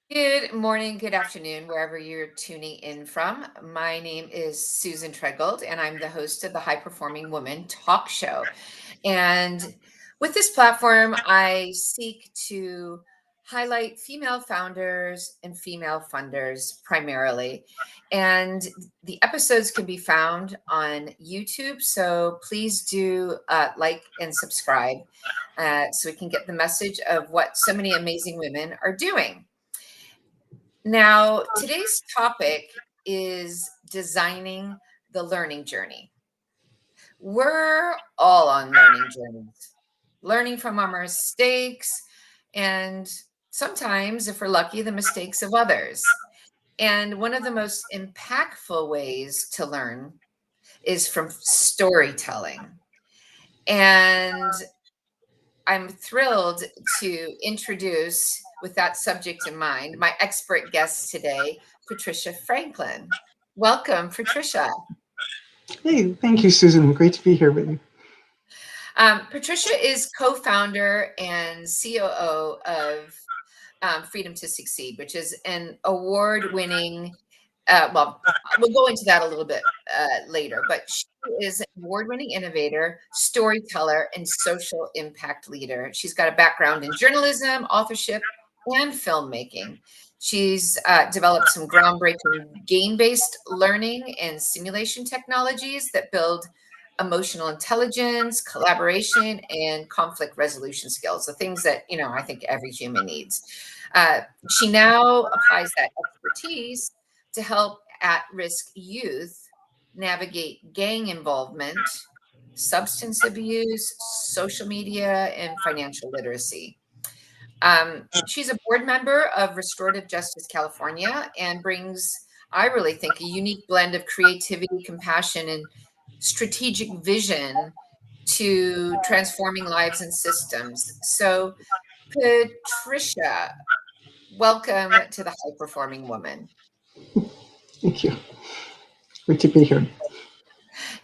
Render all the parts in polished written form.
Good morning, good afternoon, wherever you're tuning in from. My name is Susan Tregold, and I'm the host of the High Performing Woman Talk Show. And with this platform, I seek to highlight female founders and female funders primarily. And the episodes can be found on YouTube. So please do like and subscribe so we can get the message of what so many amazing women are doing. Now, today's topic is designing the learning journey. We're all on learning journeys, learning from our mistakes, and sometimes, if we're lucky, the mistakes of others. And one of the most impactful ways to learn is from storytelling. And I'm thrilled to introduce, with that subject in mind, my expert guest today, Patricia Franklin. Welcome, Patricia. Hey, thank you, Susan. Great to be here with you. Patricia is co-founder and COO of Freedom to Succeed, which is an award-winning, well, we'll go into that a little bit later, but she is an award-winning innovator, storyteller, and social impact leader. She's got a background in journalism, authorship, and filmmaking. She's developed some groundbreaking game-based learning and simulation technologies that build emotional intelligence, collaboration, and conflict resolution skills, the things that, I think every human needs. She now applies that expertise to help at-risk youth navigate gang involvement, substance abuse, social media, and financial literacy. She's a board member of Restorative Justice California and brings, I really think, a unique blend of creativity, compassion, and strategic vision to transforming lives and systems. So, Patricia, welcome to the High Performing Woman. Thank you. Great to be here.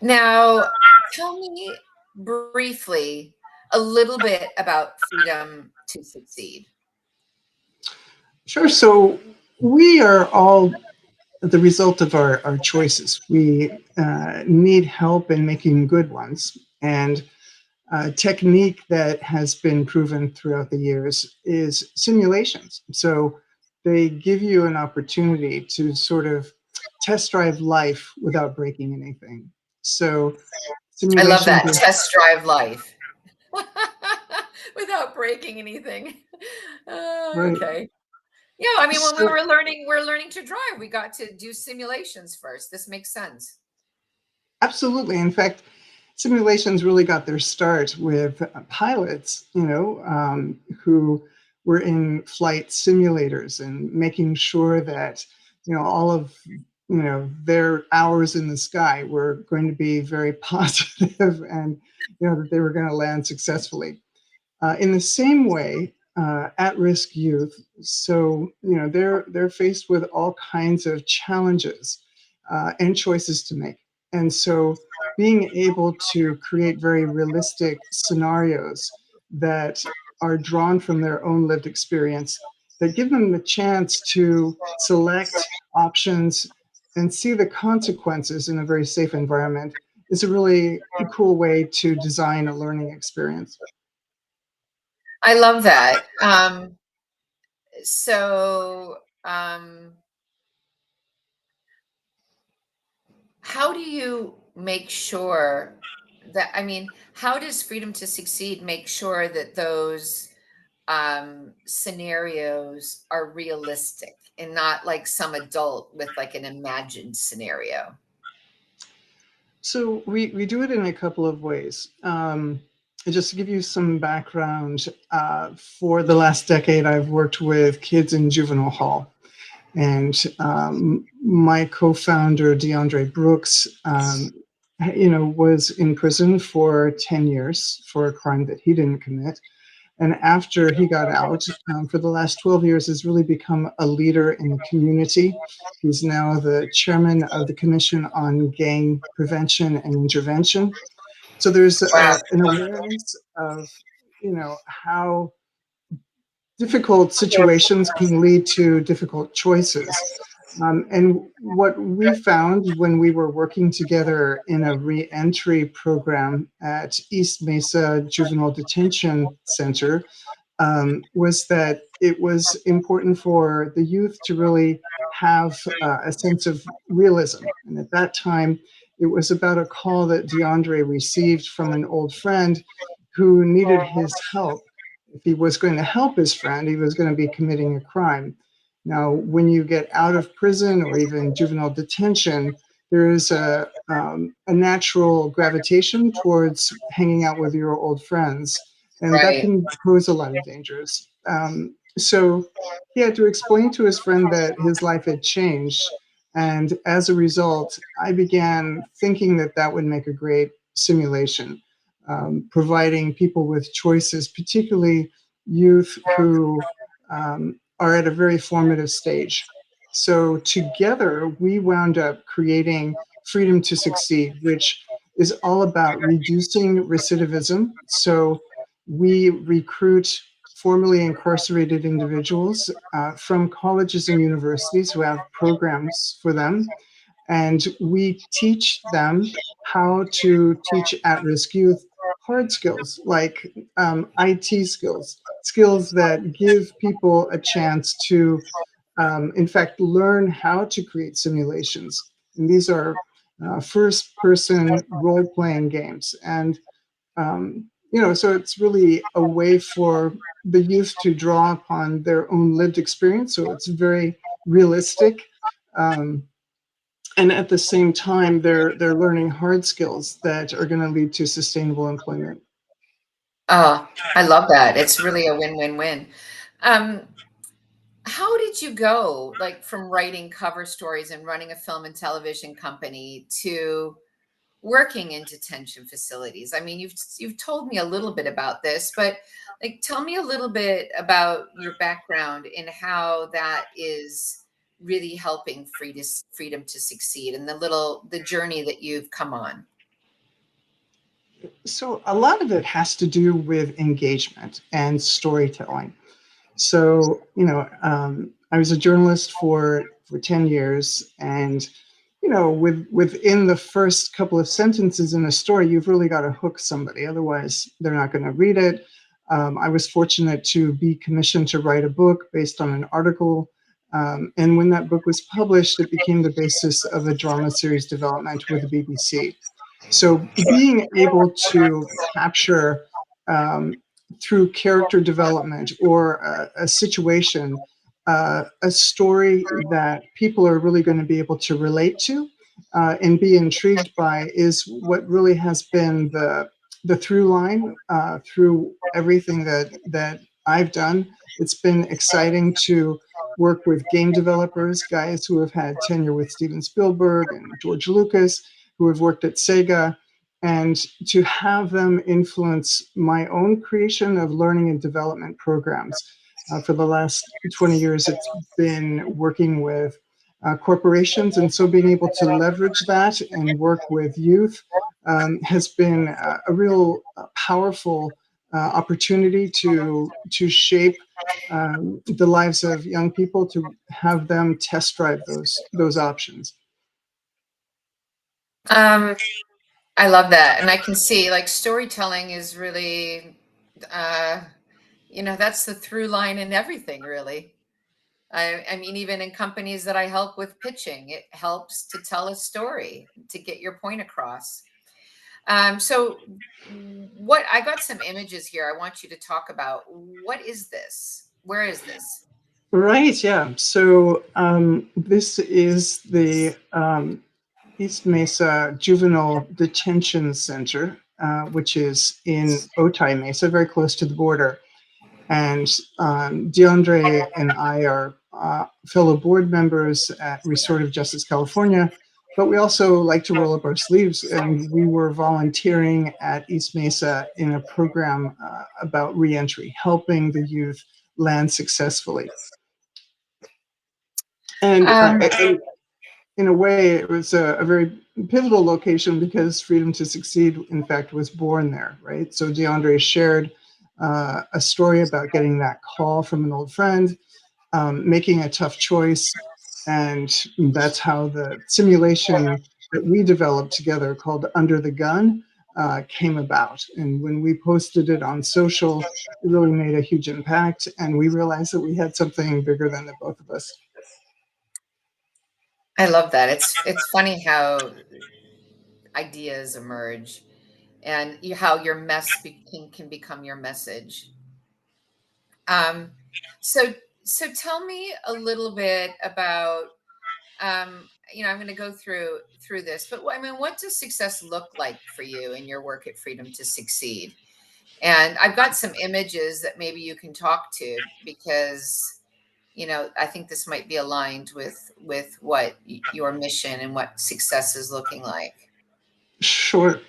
Now, tell me briefly a little bit about Freedom to Succeed. Sure. So we are all the result of our choices. We need help in making good ones. And a technique that has been proven throughout the years is simulations. So they give you an opportunity to sort of test drive life without breaking anything. So I love that, simulations. test drive life without breaking anything. Right. Okay. Yeah, I mean, when we So, were learning to drive, we got to do simulations first. This makes sense. absolutely. In fact, simulations really got their start with pilots, who were in flight simulators and making sure that, all of, their hours in the sky were going to be very positive and, that they were going to land successfully. In the same way, at-risk youth, so, they're faced with all kinds of challenges and choices to make. And so being able to create very realistic scenarios that are drawn from their own lived experience, that give them the chance to select options and see the consequences in a very safe environment is a really cool way to design a learning experience. I love that. So, how do you make sure that, I mean, how does Freedom to Succeed make sure that those scenarios are realistic and not like some adult with like an imagined scenario? So we do it in a couple of ways. And just to give you some background, for the last decade, I've worked with kids in juvenile hall. And my co-founder, DeAndre Brooks, was in prison for 10 years for a crime that he didn't commit. And after he got out, for the last 12 years, has really become a leader in the community. He's now the chairman of the Commission on Gang Prevention and Intervention. So there's Wow. an awareness of, how difficult situations can lead to difficult choices. And what we found when we were working together in a reentry program at East Mesa Juvenile Detention Center was that it was important for the youth to really have a sense of realism. And at that time, it was about a call that DeAndre received from an old friend who needed his help. If he was going to help his friend, he was going to be committing a crime. Now, when you get out of prison or even juvenile detention, there is a natural gravitation towards hanging out with your old friends, and that Right. can pose a lot of dangers. So he had to explain to his friend that his life had changed. And as a result, I began thinking that that would make a great simulation, providing people with choices, particularly youth who are at a very formative stage. So together, we wound up creating Freedom to Succeed, which is all about reducing recidivism. So we recruit formerly incarcerated individuals from colleges and universities who have programs for them. And we teach them how to teach at risk youth hard skills like IT skills, skills that give people a chance to, in fact, learn how to create simulations. And these are first person role playing games. And so it's really a way for the youth to draw upon their own lived experience. So it's very realistic. Um, and at the same time, they're learning hard skills that are going to lead to sustainable employment. Oh, I love that. It's really a win-win-win. Um, how did you go, like, from writing cover stories and running a film and television company to working in detention facilities? I mean, you've told me a little bit about this, but like tell me a little bit about your background and how that is really helping freedom to succeed and the journey that you've come on. So a lot of it has to do with engagement and storytelling. So, I was a journalist for 10 years, and within the first couple of sentences in a story, you've really got to hook somebody. Otherwise, they're not going to read it. I was fortunate to be commissioned to write a book based on an article. And when that book was published, it became the basis of a drama series development with the BBC. So being able to capture um, through character development or a situation, a story that people are really going to be able to relate to and be intrigued by is what really has been the through line through everything that I've done. It's been exciting to work with game developers, guys who have had tenure with Steven Spielberg and George Lucas, who have worked at Sega, and to have them influence my own creation of learning and development programs. For the last 20 years, it's been working with corporations, and so being able to leverage that and work with youth has been a real powerful opportunity to shape the lives of young people, to have them test drive those options. Um, I love that. And I can see like storytelling is really, uh, that's the through line in everything, really. I mean, even in companies that I help with pitching, it helps to tell a story to get your point across. So, what I got some images here I want you to talk about. What is this? Where is this? Right, yeah. So this is the East Mesa Juvenile Detention Center, which is in Otay Mesa, very close to the border. And DeAndre and I are fellow board members at Restorative Justice California, but we also like to roll up our sleeves. And we were volunteering at East Mesa in a program about reentry, helping the youth land successfully. And Um, in a way, it was a very pivotal location because Freedom to Succeed, in fact, was born there, right? So DeAndre shared a story about getting that call from an old friend, making a tough choice. And that's how the simulation that we developed together called Under the Gun came about. And when we posted it on social, it really made a huge impact. And we realized that we had something bigger than the both of us. I love that. It's funny how ideas emerge and how your can become your message. Um, so so tell me a little bit about I'm going to go through this, but I mean, what does success look like for you in your work at Freedom to Succeed? And I've got some images that maybe you can talk to because I think this might be aligned with what your mission and what success is looking like. Sure.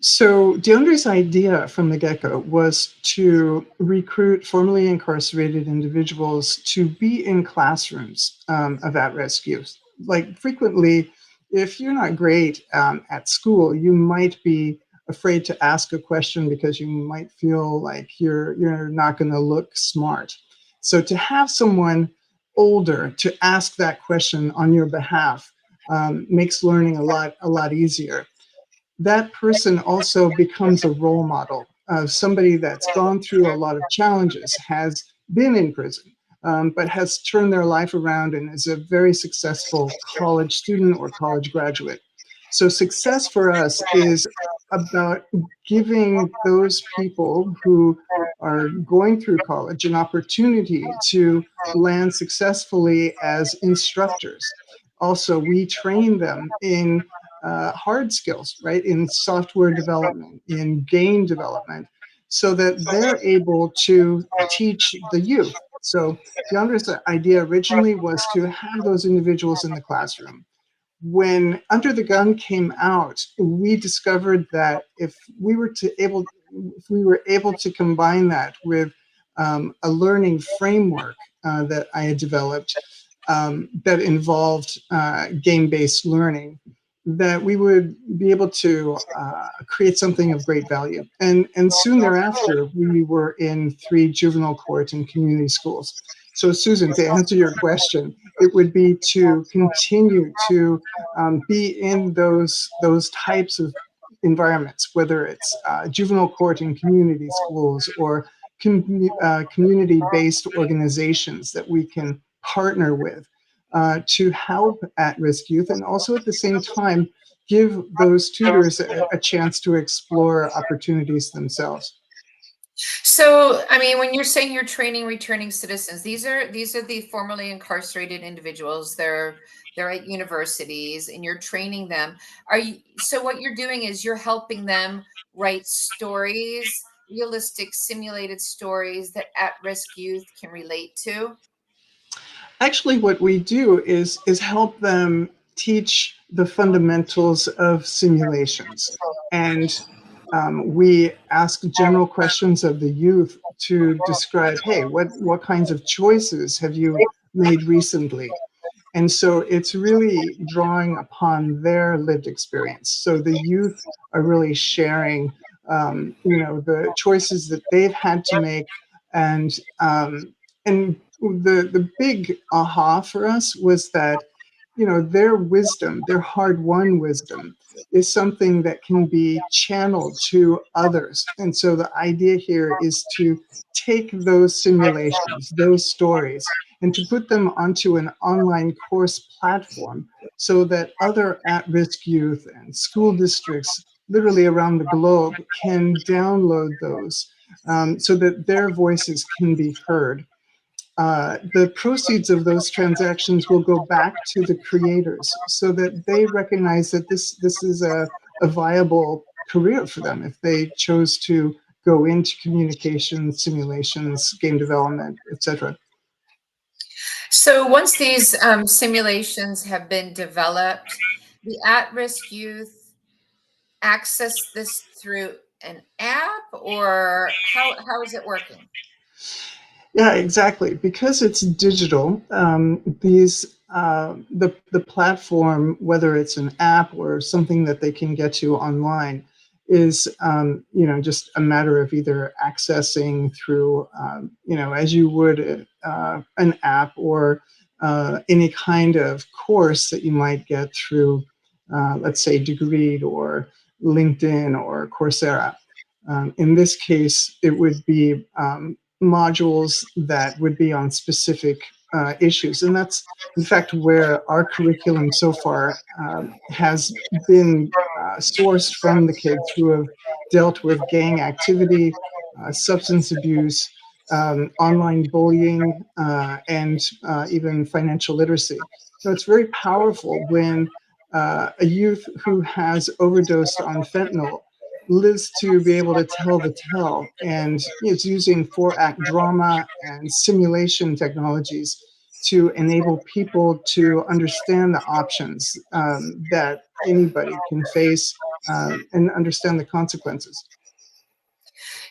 So DeAndre's idea from the get-go was to recruit formerly incarcerated individuals to be in classrooms of at-risk youth. Like frequently, if you're not great at school, you might be afraid to ask a question because you might feel like you're not going to look smart. So to have someone older to ask that question on your behalf makes learning a lot easier. That person also becomes a role model of somebody that's gone through a lot of challenges, has been in prison, but has turned their life around and is a very successful college student or college graduate. So success for us is about giving those people who are going through college an opportunity to land successfully as instructors. Also, we train them in hard skills, right? In software development, in game development, so that they're able to teach the youth. So Deandra's idea originally was to have those individuals in the classroom. When Under the Gun came out, we discovered that if we were able to combine that with a learning framework that I had developed that involved game-based learning, that we would be able to create something of great value. And soon thereafter, we were in 3 juvenile court and community schools. So Susan, to answer your question, it would be to continue to be in those types of environments, whether it's juvenile court and community schools or community-based organizations that we can partner with to help at-risk youth, and also at the same time give those tutors a chance to explore opportunities themselves. So, I mean, when you're saying you're training returning citizens, these are the formerly incarcerated individuals. They're at universities, and you're training them. So what you're doing is you're helping them write stories, realistic simulated stories that at-risk youth can relate to? Actually, what we do is help them teach the fundamentals of simulations, and we ask general questions of the youth to describe, hey, what kinds of choices have you made recently? And so it's really drawing upon their lived experience. So the youth are really sharing, the choices that they've had to make, and the big aha for us was that, their wisdom, their hard-won wisdom, is something that can be channeled to others. And so the idea here is to take those simulations, those stories, and to put them onto an online course platform so that other at-risk youth and school districts literally around the globe can download those so that their voices can be heard. The proceeds of those transactions will go back to the creators so that they recognize that this is a viable career for them if they chose to go into communication, simulations, game development, etc. So once these simulations have been developed, the at-risk youth access this through an app, or how is it working? Yeah, exactly. Because it's digital, the platform, whether it's an app or something that they can get to online, is, just a matter of either accessing through, as you would an app or any kind of course that you might get through, let's say, Degreed or LinkedIn or Coursera. In this case, it would be modules that would be on specific issues. And that's, in fact, where our curriculum so far has been sourced from the kids who have dealt with gang activity, substance abuse, online bullying, and even financial literacy. So it's very powerful when a youth who has overdosed on fentanyl lives to be able to tell the tale, and is using 4-act drama and simulation technologies to enable people to understand the options that anybody can face, and understand the consequences.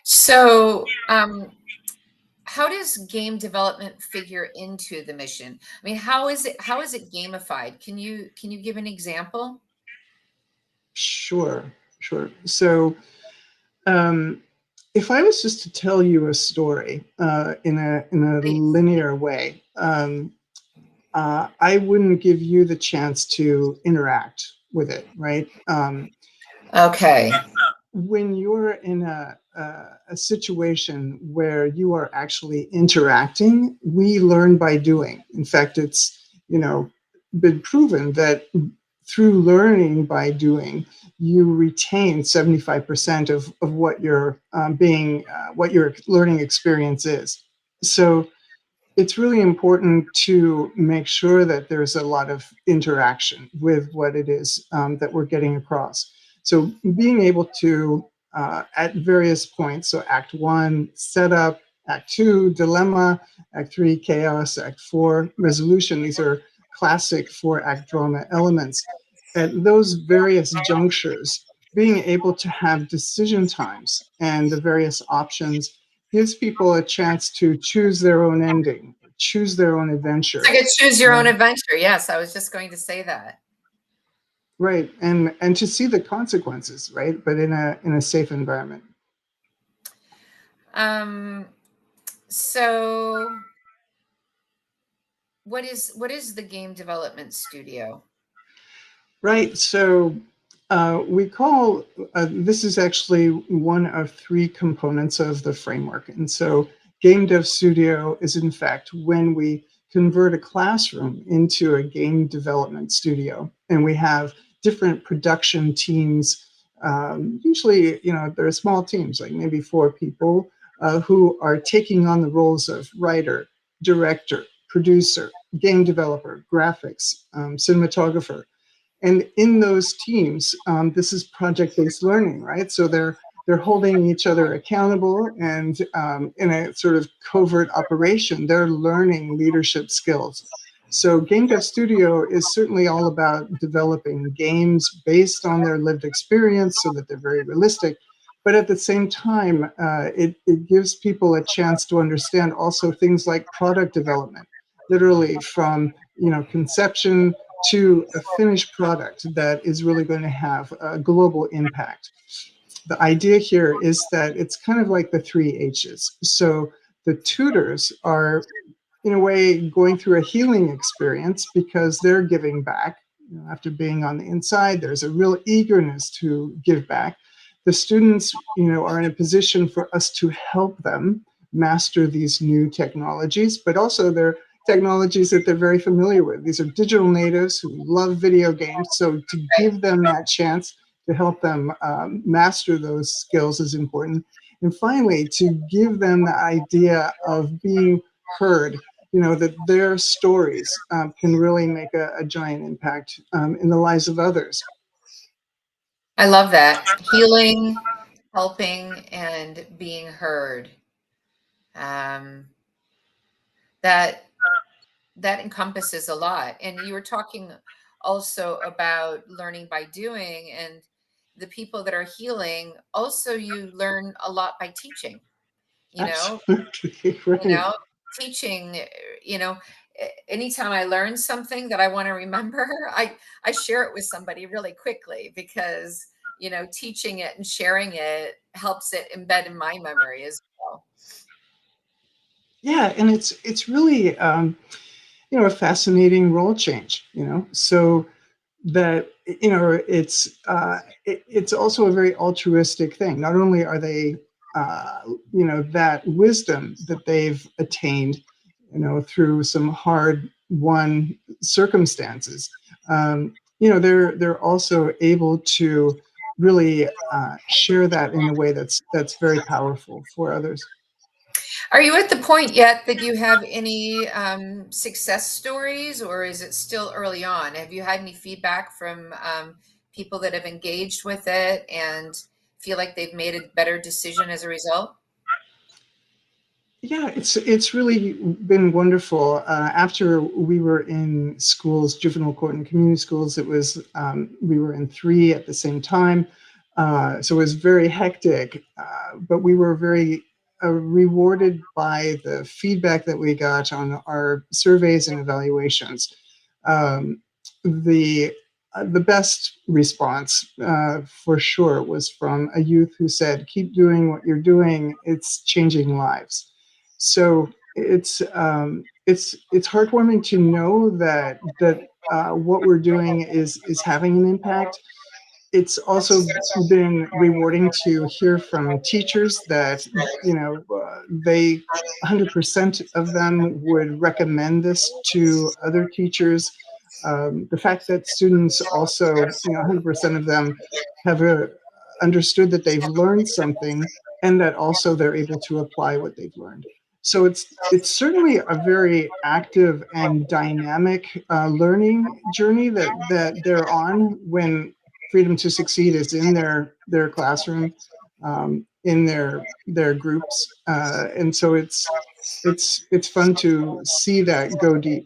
So, how does game development figure into the mission? I mean, how is it gamified? Can you give an example? Sure, sure. So, um, if I was just to tell you a story in a Please. linear way, I wouldn't give you the chance to interact with it, right? Okay. When you're in a situation where you are actually interacting, we learn by doing. In fact, it's been proven that through learning by doing, you retain 75% of what your what your learning experience is. So it's really important to make sure that there's a lot of interaction with what it is that we're getting across. So being able to, at various points, so Act One, setup, Act Two, dilemma, Act Three, chaos, Act Four, resolution. These are classic 4-act drama elements. At those various junctures, being able to have decision times and the various options gives people a chance to choose their own ending, choose their own It's adventure. like a choose your own Um, adventure. Yes, I was just going to say that. right, and to see the consequences, right, but in a safe environment. Um, so what is the game development studio? Right. So we call this is actually one of three components of the framework. And so Game Dev Studio is, in fact, when we convert a classroom into a game development studio. And we have different production teams. Usually, there are small teams, like maybe 4 people, who are taking on the roles of writer, director, producer, game developer, graphics, cinematographer. And in those teams, this is project-based learning, right? So they're holding each other accountable, and in a sort of covert operation, they're learning leadership skills. So Game Dev Studio is certainly all about developing games based on their lived experience so that they're very realistic. But at the same time, it gives people a chance to understand also things like product development, literally from conception to a finished product that is really going to have a global impact. The idea here is that it's kind of like the 3 H's. So the tutors are, in a way, going through a healing experience because they're giving back. After being on the inside, there's a real eagerness to give back. The students, are in a position for us to help them master these new technologies, but also they're technologies that they're very familiar with. These are digital natives who love video games. So to give them that chance to help them master those skills is important. And finally, to give them the idea of being heard, that their stories can really make a giant impact in the lives of others. I love that. Healing, helping, and being heard. Um, that that encompasses a lot. And you were talking also about learning by doing, and the people that are healing, also you learn a lot by teaching, you know, Absolutely you right. know, teaching, anytime I learn something that I want to remember, I share it with somebody really quickly because teaching it and sharing it helps it embed in my memory as well. Yeah, and it's really a fascinating role change. So that it's also a very altruistic thing. Not only are they that wisdom that they've attained through some hard won circumstances, they're also able to really share that in a way that's very powerful for others. Are you at the point yet that you have any success stories, or is it still early on? Have you had any feedback from people that have engaged with it and feel like they've made a better decision as a result? Yeah, it's really been wonderful. After we were in schools, juvenile court and community schools, it was we were in three at the same time, so it was very hectic. But we were very rewarded by the feedback that we got on our surveys and evaluations. Um, the best response, for sure, was from a youth who said, "Keep doing what you're doing. It's changing lives." So it's heartwarming to know that what we're doing is having an impact. It's also been rewarding to hear from teachers that they 100% of them would recommend this to other teachers. The fact that students also 100% of them have understood that they've learned something, and that also they're able to apply what they've learned. So it's certainly a very active and dynamic learning journey that they're on when Freedom to Succeed is in their classroom, in their groups, and so it's fun to see that go deep.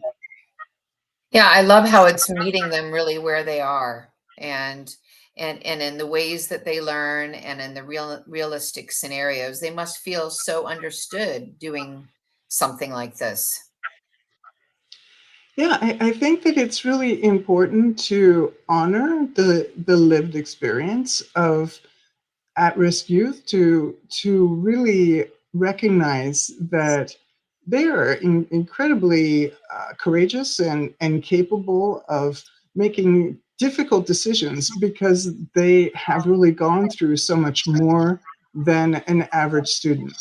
Yeah, I love how it's meeting them really where they are, and in the ways that they learn and in the realistic scenarios. They must feel so understood doing something like this. Yeah, I think that it's really important to honor the lived experience of at-risk youth, to really recognize that they are incredibly courageous and capable of making difficult decisions because they have really gone through so much more than an average student,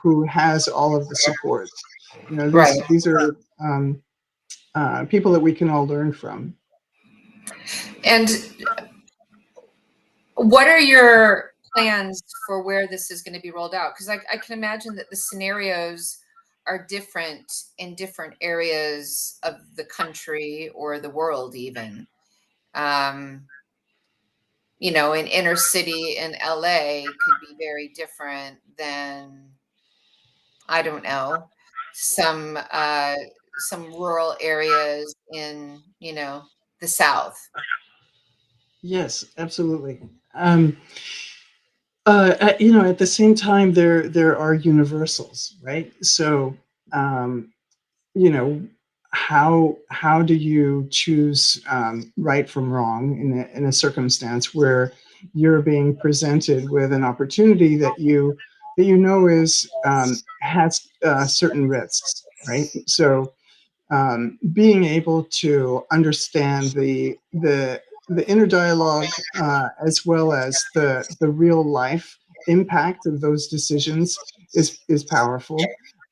who has all of the support. Right. These are people that we can all learn from. And what are your plans for where this is going to be rolled out? Because I can imagine that the scenarios are different in different areas of the country or the world, even. Um, in inner city in LA could be very different than, I don't know, some rural areas in, the South. Yes, absolutely. At the same time, there are universals, right? So, um, you know, how do you choose right from wrong in a circumstance where you're being presented with an opportunity that is has certain risks, right? So being able to understand the inner dialogue, as well as the real life impact of those decisions is powerful.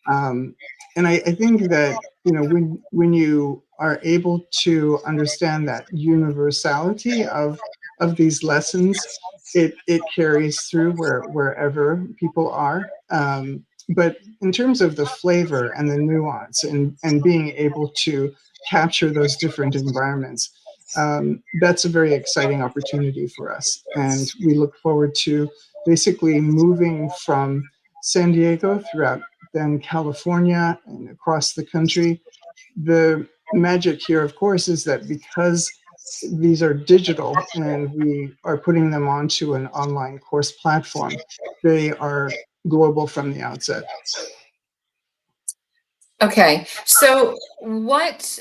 Um, and I think that when you are able to understand that universality of these lessons, it carries through wherever people are. But in terms of the flavor and the nuance, and being able to capture those different environments, that's a very exciting opportunity for us. And we look forward to basically moving from San Diego throughout then California and across the country. The magic here, of course, is that because these are digital and we are putting them onto an online course platform, they are global from the outset. Okay. So what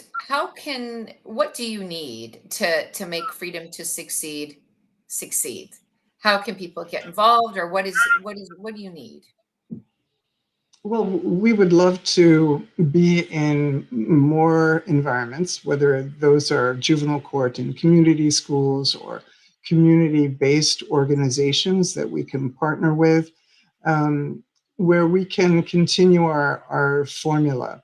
do you need to make Freedom to Succeed? succeed? How can people get involved, or what do you need? Well, we would love to be in more environments, whether those are juvenile court and community schools or community-based organizations that we can partner with, um, where we can continue our formula,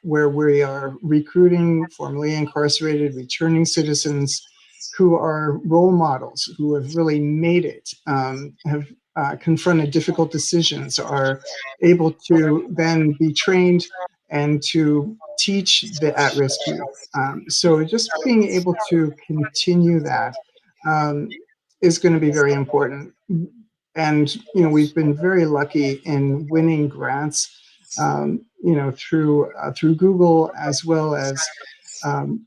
where we are recruiting formerly incarcerated returning citizens who are role models, who have really made it, have confronted difficult decisions, are able to then be trained and to teach the at-risk youth. So just being able to continue that is going to be very important. And we've been very lucky in winning grants, through Google, as well as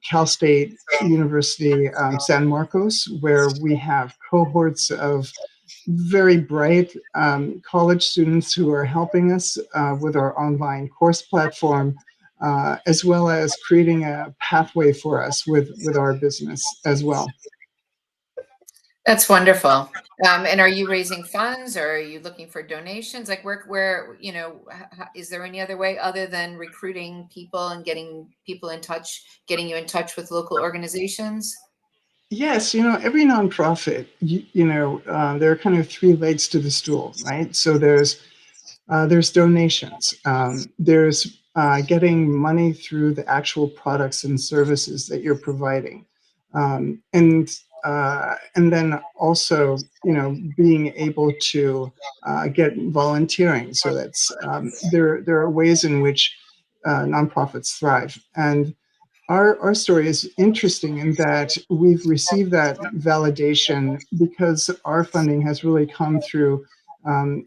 Cal State University, San Marcos, where we have cohorts of very bright college students who are helping us with our online course platform, as well as creating a pathway for us with our business as well. That's wonderful. And are you raising funds, or are you looking for donations? Like, where, is there any other way other than recruiting people and getting people in touch, getting you in touch with local organizations? Yes, every nonprofit, there are kind of three legs to the stool, right? So there's donations. There's getting money through the actual products and services that you're providing, and then also being able to get volunteering. So that's there are ways in which nonprofits thrive. And our story is interesting in that we've received that validation because our funding has really come through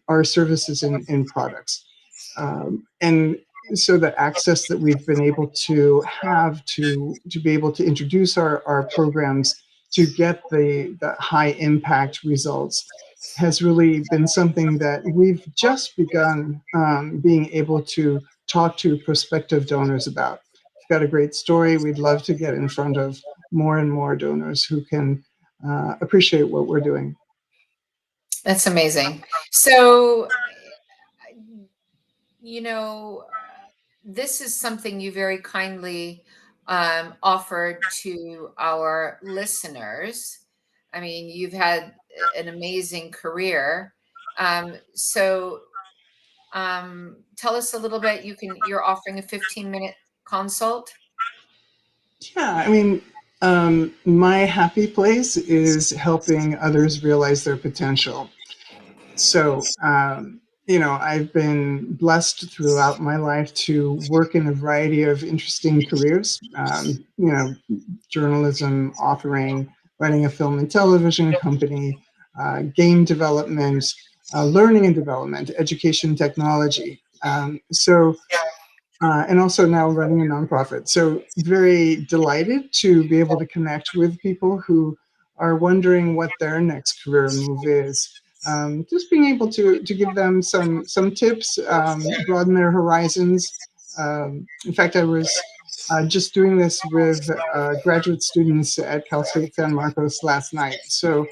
our services in products. And so the access that we've been able to have to be able to introduce our programs to get the high impact results has really been something that we've just begun being able to talk to prospective donors about. We've got a great story. We'd love to get in front of more and more donors who can appreciate what we're doing. That's amazing. So, you know, this is something you very kindly offered to our listeners. I mean, you've had an amazing career. Tell us a little bit. You're offering a 15-minute consult. Yeah, I mean, my happy place is helping others realize their potential. So, I've been blessed throughout my life to work in a variety of interesting careers, journalism, authoring, running a film and television company, game development, learning and development, education technology. And also now running a nonprofit. So very delighted to be able to connect with people who are wondering what their next career move is. Just being able to give them some tips, broaden their horizons. In fact, I was just doing this with graduate students at Cal State San Marcos last night. So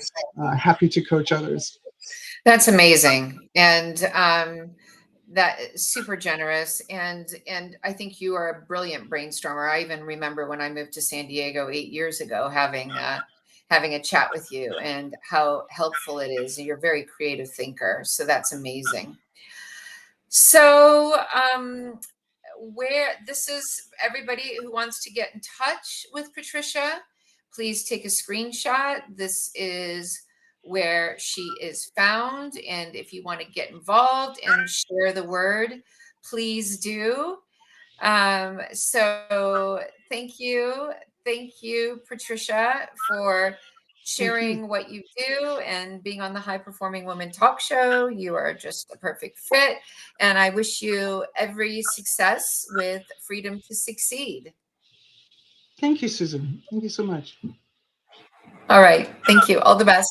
happy to coach others. That's amazing, and that is super generous. And I think you are a brilliant brainstormer. I even remember when I moved to San Diego 8 years ago, having a chat with you, and how helpful it is. You're a very creative thinker, so that's amazing. So, where this is everybody who wants to get in touch with Patricia, please take a screenshot. This is where she is found. And if you want to get involved and share the word, please do. So thank you. Thank you, Patricia, for Thank you. sharing what you do and being on the High Performing Woman Talk Show. You are just a perfect fit. And I wish you every success with Freedom to Succeed. Thank you, Susan. Thank you so much. All right. Thank you. All the best.